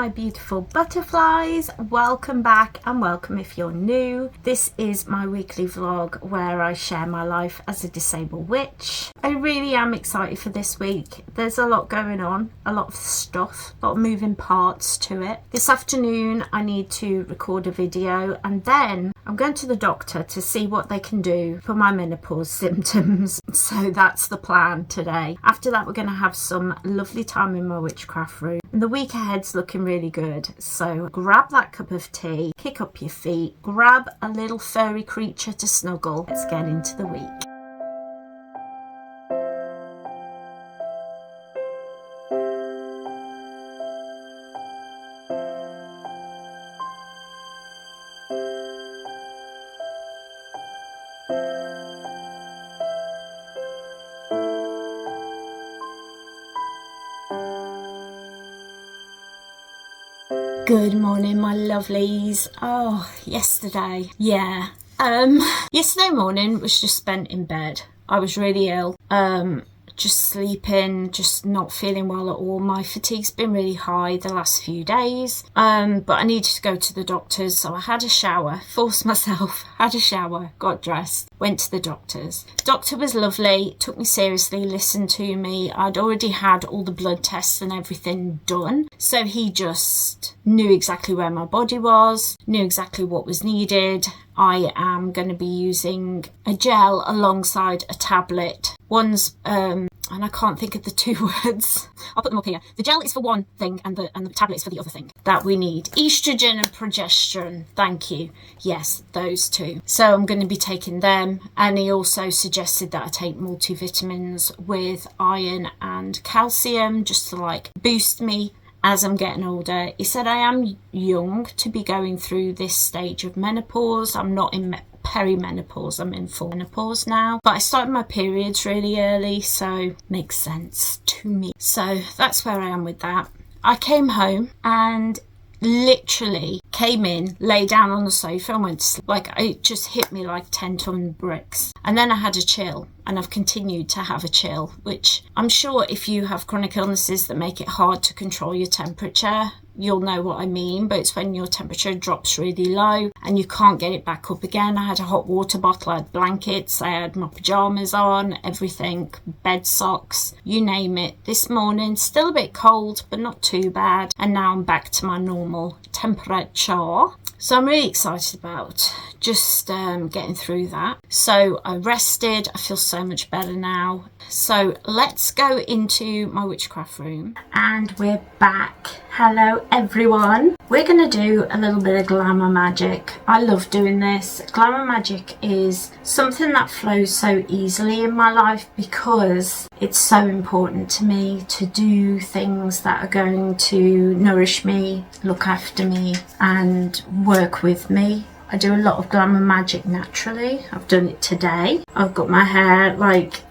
my beautiful butterflies, welcome back and welcome if you're new. This is my weekly vlog where I share my life as a disabled witch. I really am excited for this week. There's a lot going on, a lot of stuff, a lot of moving parts to it. This afternoon I need to record a video and then I'm going to the doctor to see what they can do for my menopause symptoms. So that's the plan today. After that we're going to have some lovely time in my witchcraft room. And the week ahead's looking really good. So grab that cup of tea, kick up your feet, grab a little furry creature to snuggle. Let's get into the week. Good morning, my lovelies. Yesterday morning was just spent in bed. I was really ill, just sleeping, just not feeling well at all. My fatigue's been really high the last few days, but I needed to go to the doctor's, so I had a shower, forced myself, had a shower, got dressed, went to the doctor's. Doctor was lovely, took me seriously, listened to me. I'd already had all the blood tests and everything done, so he just knew exactly where my body was, knew exactly what was needed. I am going to be using a gel alongside a tablet. One's, and I can't think of the two words. I'll put them up here. The gel is for one thing and the tablet is for the other thing that we need. Estrogen and progesterone. Thank you. Yes, those two. So I'm going to be taking them. And he also suggested that I take multivitamins with iron and calcium just to boost me as I'm getting older. He said I am young to be going through this stage of menopause. I'm not in perimenopause, I'm in full menopause now. But I started my periods really early, so makes sense to me. So that's where I am with that. I came home and literally came in, lay down on the sofa and went to sleep. It just hit me like 10-ton bricks. And then I had a chill, and I've continued to have a chill, which I'm sure if you have chronic illnesses that make it hard to control your temperature, you'll know what I mean. But it's when your temperature drops really low and you can't get it back up again. I had a hot water bottle, I had blankets, I had my pajamas on, everything, bed socks, you name it. This morning, still a bit cold, but not too bad. And now I'm back to my normal temperature. So I'm really excited about just getting through that. So I rested, I feel so much better now. So let's go into my witchcraft room. And we're back. Hello everyone. We're going to do a little bit of glamour magic. I love doing this. Glamour magic is something that flows so easily in my life because it's so important to me to do things that are going to nourish me, look after me and work with me. I do a lot of glamour magic naturally. I've done it today. I've got my hair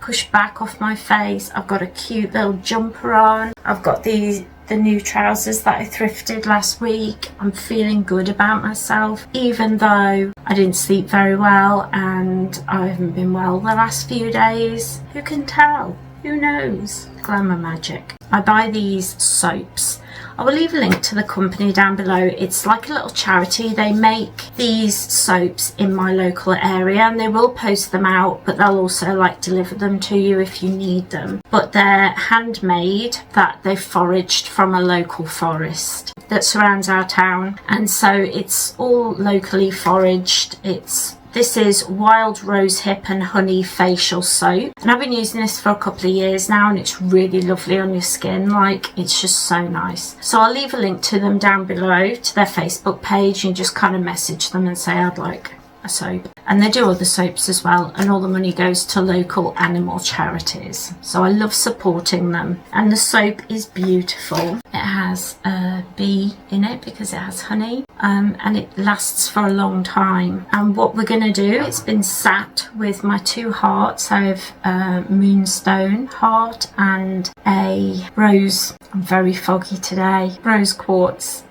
pushed back off my face. I've got a cute little jumper on. I've got the new trousers that I thrifted last week. I'm feeling good about myself, even though I didn't sleep very well and I haven't been well the last few days. Who can tell? Who knows? Glamour magic. I buy these soaps. I will leave a link to the company down below. It's like a little charity. They make these soaps in my local area and they will post them out, but they'll also deliver them to you if you need them. But they're handmade, that they've foraged from a local forest that surrounds our town. And so it's all locally foraged. This is Wild Rosehip and Honey Facial Soap. And I've been using this for a couple of years now and it's really lovely on your skin. It's just so nice. So I'll leave a link to them down below, to their Facebook page. You just kind of message them and say I'd like a soap. And they do other soaps as well, and all the money goes to local animal charities. So I love supporting them. And the soap is beautiful. It has a bee in it because it has honey, and it lasts for a long time. And what we're going to do, it's been sat with my two hearts. I have a moonstone heart and a rose, I'm very foggy today, rose quartz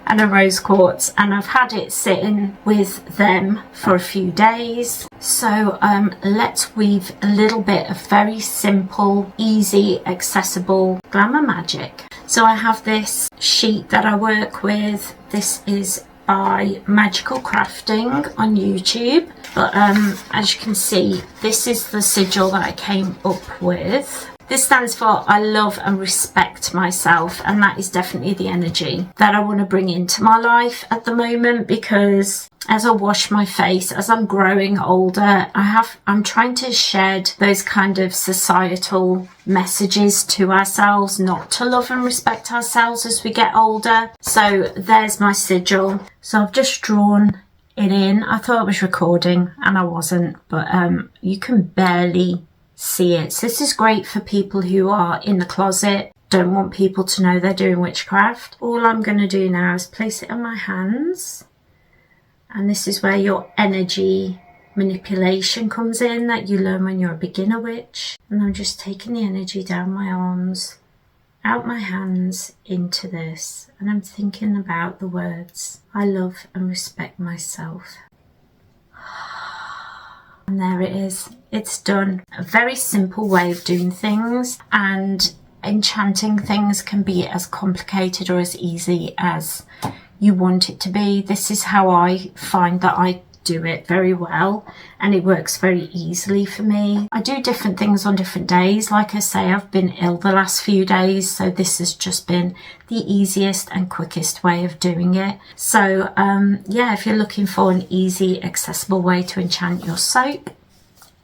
and a rose quartz, and I've had it sitting with them for a few days. So let's weave a little bit of very simple, easy, accessible glamour magic. So I have this sheet that I work with. This is by Magical Crafting on YouTube. But as you can see, this is the sigil that I came up with. This stands for I love and respect myself, and that is definitely the energy that I want to bring into my life at the moment, because as I wash my face, as I'm growing older, I'm trying to shed those kind of societal messages to ourselves, not to love and respect ourselves as we get older. So there's my sigil. So I've just drawn it in. I thought I was recording and I wasn't, but you can barely see it. So this is great for people who are in the closet, don't want people to know they're doing witchcraft. All I'm going to do now is place it on my hands, and this is where your energy manipulation comes in that you learn when you're a beginner witch. And I'm just taking the energy down my arms, out my hands, into this, and I'm thinking about the words I love and respect myself. And there it is. It's done. A very simple way of doing things, and enchanting things can be as complicated or as easy as you want it to be. This is how I find that I do it very well, and it works very easily for me. I do different things on different days. Like I say, I've been ill the last few days, so this has just been the easiest and quickest way of doing it. So yeah, if you're looking for an easy, accessible way to enchant your soap,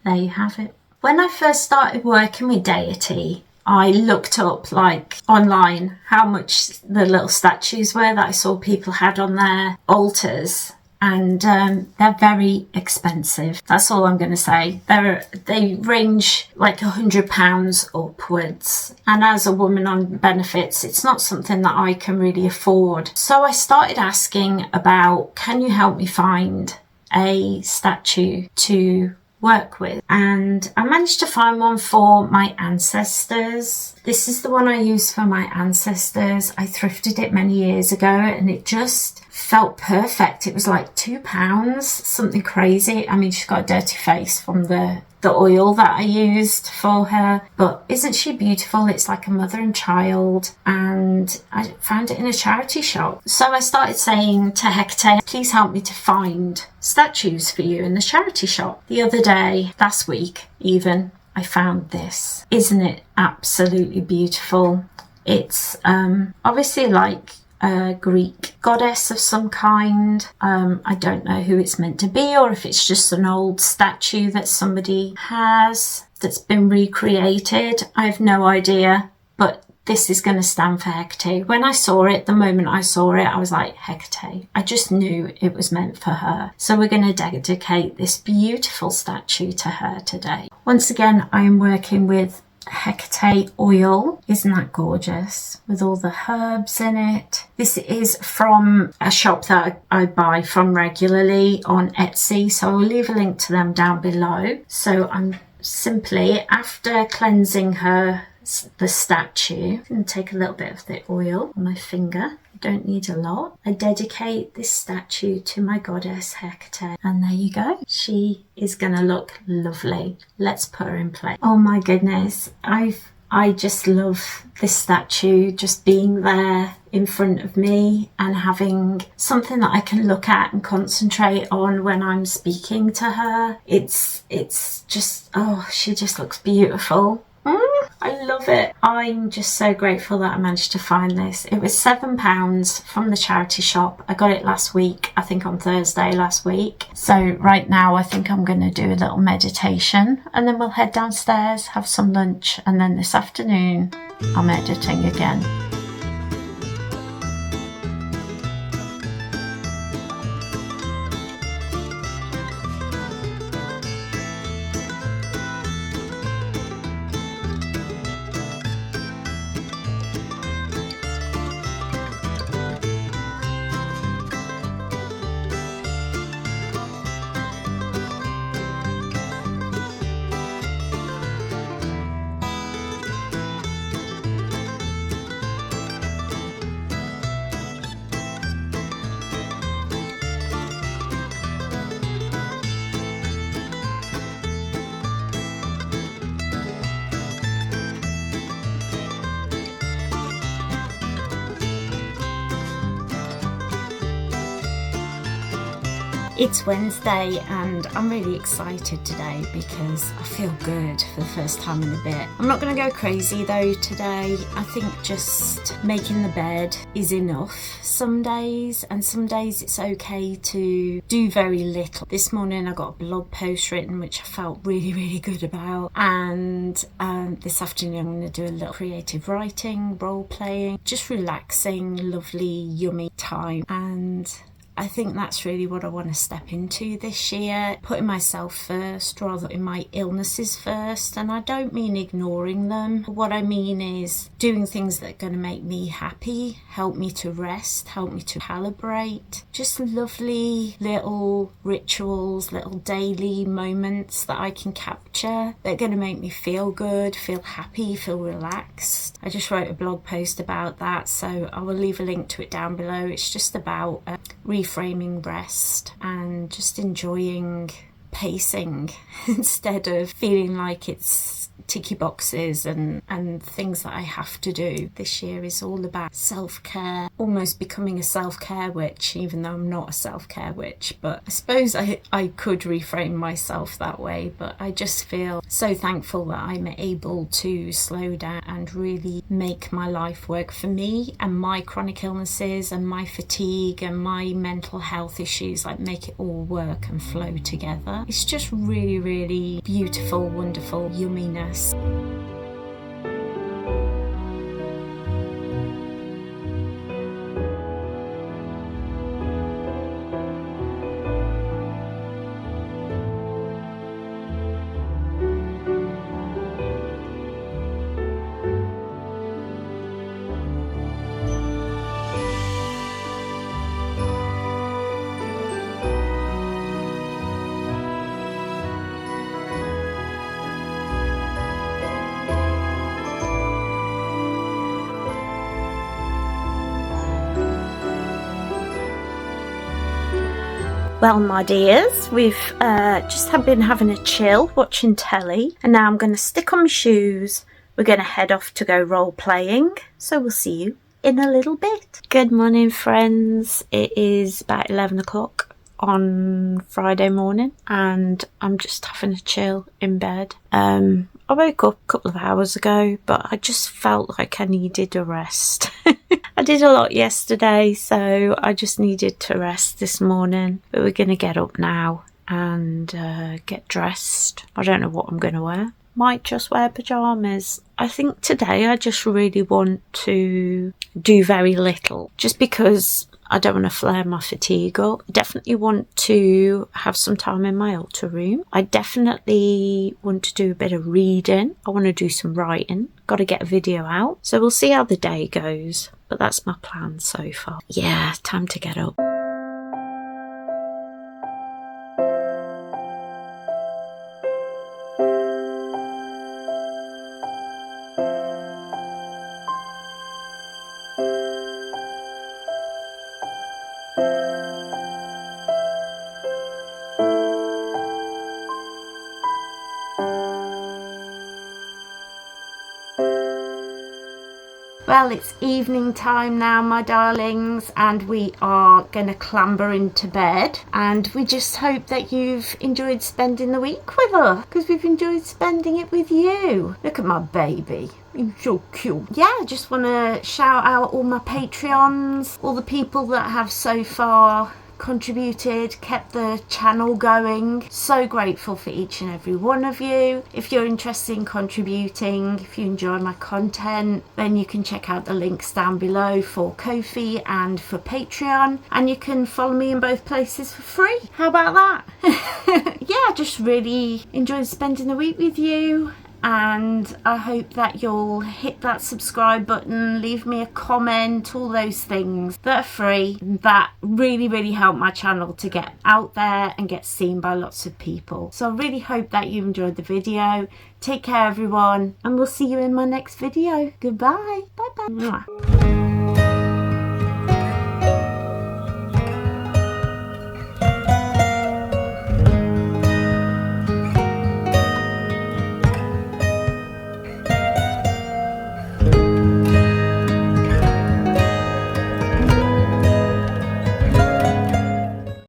there you have it. When I first started working with deity, I looked up like online how much the little statues were that I saw people had on their altars. And they're very expensive. That's all I'm going to say. They range like £100 upwards. And as a woman on benefits, it's not something that I can really afford. So I started asking about, can you help me find a statue to work with? And I managed to find one for my ancestors. This is the one I use for my ancestors. I thrifted it many years ago, and it just felt perfect. It was like £2, something crazy. I mean, she's got a dirty face from the oil that I used for her, but isn't she beautiful? It's like a mother and child, and I found it in a charity shop. So I started saying to Hecate, please help me to find statues for you in the charity shop. The other day, last week even, I found this. Isn't it absolutely beautiful? It's obviously like a Greek goddess of some kind. I don't know who it's meant to be, or if it's just an old statue that somebody has that's been recreated. I have no idea, but this is going to stand for Hecate. When I saw it, the moment I saw it, I was like, Hecate. I just knew it was meant for her. So we're going to dedicate this beautiful statue to her today. Once again, I am working with Hecate oil. Isn't that gorgeous? With all the herbs in it. This is from a shop that I buy from regularly on Etsy, so I'll leave a link to them down below. So I'm simply, after cleansing her, the statue, I'm going to take a little bit of the oil on my finger. I don't need a lot. I dedicate this statue to my goddess Hecate, and there you go. She is going to look lovely. Let's put her in place. Oh my goodness, I just love this statue just being there in front of me and having something that I can look at and concentrate on when I'm speaking to her. It's just, oh, she just looks beautiful. I love it. I'm just so grateful that I managed to find this. It was £7 from the charity shop. I got it last week, I think on Thursday last week. So right now I think I'm going to do a little meditation, and then we'll head downstairs, have some lunch, and then this afternoon I'm editing again. It's Wednesday and I'm really excited today because I feel good for the first time in a bit. I'm not going to go crazy though today. I think just making the bed is enough some days, and some days it's okay to do very little. This morning I got a blog post written which I felt really good about, and this afternoon I'm going to do a little creative writing, role playing, just relaxing, lovely, yummy time. And I think that's really what I want to step into this year, putting myself first rather than my illnesses first. And I don't mean ignoring them. What I mean is doing things that are going to make me happy, help me to rest, help me to calibrate. Just lovely little rituals, little daily moments that I can capture that are going to make me feel good, feel happy, feel relaxed. I just wrote a blog post about that, so I will leave a link to it down below. It's just about reframing rest and just enjoying pacing instead of feeling like it's ticky boxes and things that I have to do. This year is all about self-care, almost becoming a self-care witch, even though I'm not a self-care witch. But I suppose I could reframe myself that way. But I just feel so thankful that I'm able to slow down and really make my life work for me and my chronic illnesses and my fatigue and my mental health issues, like make it all work and flow together. It's just really beautiful, wonderful yumminess. Well, my dears, we've just been having a chill, watching telly, and now I'm going to stick on my shoes. We're going to head off to go role playing, so we'll see you in a little bit. Good morning, friends. It is about 11 o'clock on Friday morning, and I'm just having a chill in bed. I woke up a couple of hours ago, but I just felt like I needed a rest. I did a lot yesterday, so I just needed to rest this morning. But we're going to get up now and get dressed. I don't know what I'm going to wear. Might just wear pyjamas. I think today I just really want to do very little, just because I don't want to flare my fatigue up. I definitely want to have some time in my altar room. I definitely want to do a bit of reading. I want to do some writing. Got to get a video out. So we'll see how the day goes. But that's my plan so far. Yeah, time to get up. Well, it's evening time now, my darlings, and we are going to clamber into bed. And we just hope that you've enjoyed spending the week with us, because we've enjoyed spending it with you. Look at my baby. He's so cute. Yeah, I just want to shout out all my Patreons, all the people that have so far contributed, kept the channel going. So grateful for each and every one of you. If you're interested in contributing, if you enjoy my content, then you can check out the links down below for Ko-fi and for Patreon, and you can follow me in both places for free. How about that? Yeah, just really enjoyed spending the week with you. And I hope that you'll hit that subscribe button, leave me a comment, all those things that are free, that really help my channel to get out there and get seen by lots of people. So I really hope that you enjoyed the video. Take care, everyone, and we'll see you in my next video. Goodbye. Bye.